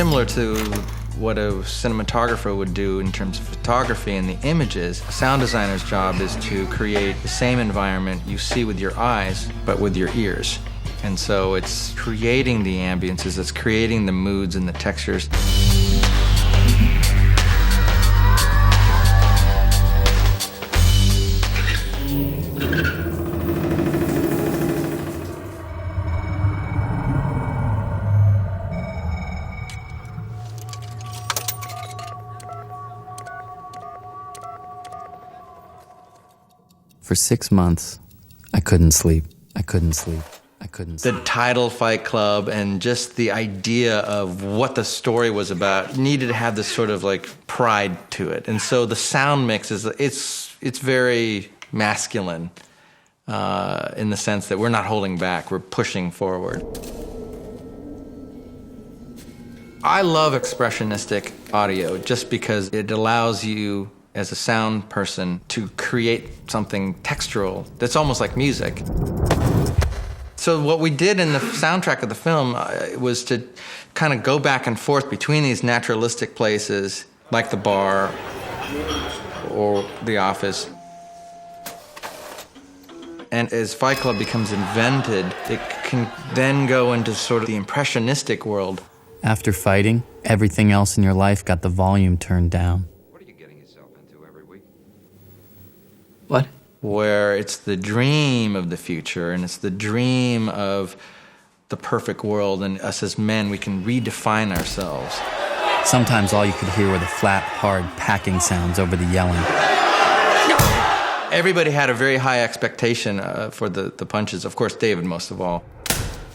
similar to what a cinematographer would do in terms of photography and the images. A sound designer's job is to create the same environment you see with your eyes, but with your ears. And so it's creating the ambiences, it's creating the moods and the textures. For 6 months, I couldn't sleep. The title, Fight Club, and just the idea of what the story was about needed to have this sort of like pride to it. And so the sound mix it's very masculine in the sense that we're not holding back, we're pushing forward. I love expressionistic audio just because it allows you as a sound person to create something textural that's almost like music. So what we did in the soundtrack of the film was to kind of go back and forth between these naturalistic places, like the bar or the office. And as Fight Club becomes invented, it can then go into sort of the impressionistic world. After fighting, everything else in your life got the volume turned down. What are you getting yourself into every week? What? Where it's the dream of the future, and it's the dream of the perfect world, and us as men, we can redefine ourselves. Sometimes all you could hear were the flat, hard packing sounds over the yelling. Everybody had a very high expectation for the punches, of course David most of all.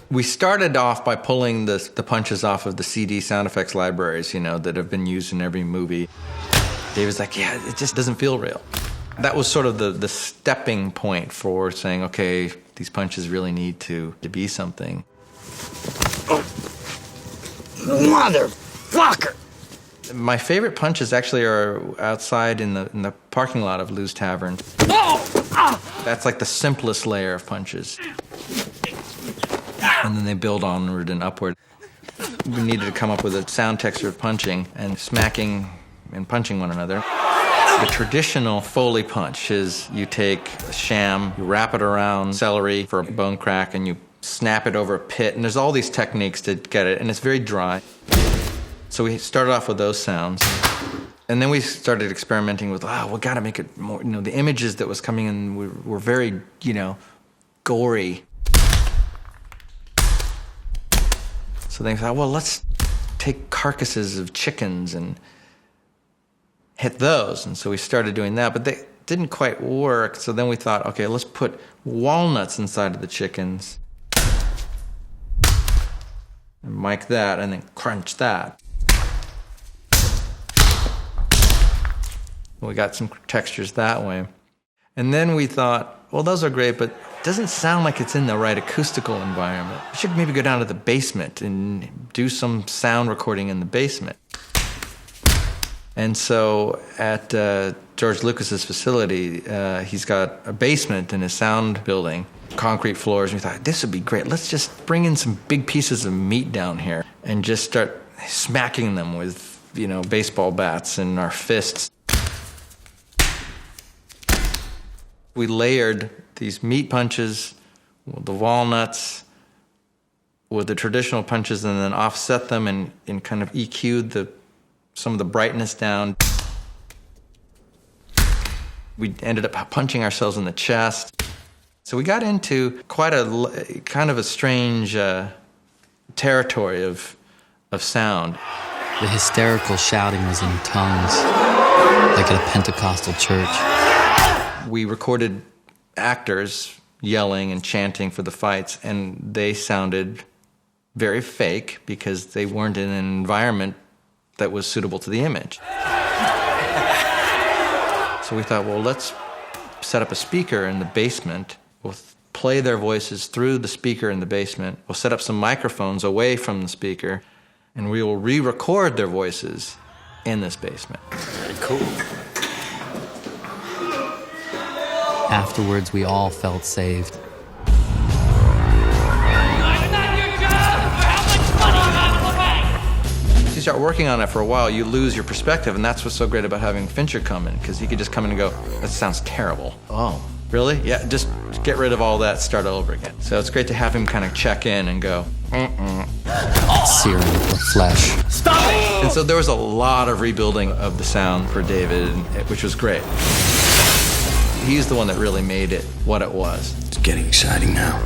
We started off by pulling the punches off of the CD sound effects libraries, you know, that have been used in every movie. David's like, yeah, it just doesn't feel real. That was sort of the stepping point for saying, okay, these punches really need to be something. Oh. Motherfucker! My favorite punches actually are outside in the parking lot of Lou's Tavern. That's like the simplest layer of punches. And then they build onward and upward. We needed to come up with a sound texture of punching and smacking and punching one another. The traditional Foley punch is you take a sham, you wrap it around celery for a bone crack, and you snap it over a pit. And there's all these techniques to get it, and it's very dry. So we started off with those sounds. And then we started experimenting with, we got to make it more, you know, the images that was coming in were very, you know, gory. So they thought, well, let's take carcasses of chickens and hit those. And so we started doing that, but they didn't quite work. So then we thought, okay, let's put walnuts inside of the chickens and mic that and then crunch that. We got some textures that way. And then we thought, well, those are great, but it doesn't sound like it's in the right acoustical environment. We should maybe go down to the basement and do some sound recording in the basement. And so at George Lucas's facility, he's got a basement in his sound building, concrete floors, and we thought, this would be great. Let's just bring in some big pieces of meat down here and just start smacking them with, you know, baseball bats and our fists. We layered these meat punches with the walnuts, with the traditional punches, and then offset them and kind of EQ'd some of the brightness down. We ended up punching ourselves in the chest. So we got into quite a kind of a strange territory of sound. The hysterical shouting was in tongues, like at a Pentecostal church. We recorded actors yelling and chanting for the fights, and they sounded very fake because they weren't in an environment that was suitable to the image. So we thought, well, let's set up a speaker in the basement. We'll play their voices through the speaker in the basement. We'll set up some microphones away from the speaker, and we will re-record their voices in this basement. Very cool. Afterwards, we all felt saved. start working on it for a while, you lose your perspective, and that's what's so great about having Fincher come in, because he could just come in and go, that sounds terrible. Oh, really? Yeah, just get rid of all that, start over again. So it's great to have him kind of check in and go, Searing the flesh. And so there was a lot of rebuilding of the sound for David, which was great. He's the one that really made it what it was. It's getting exciting now.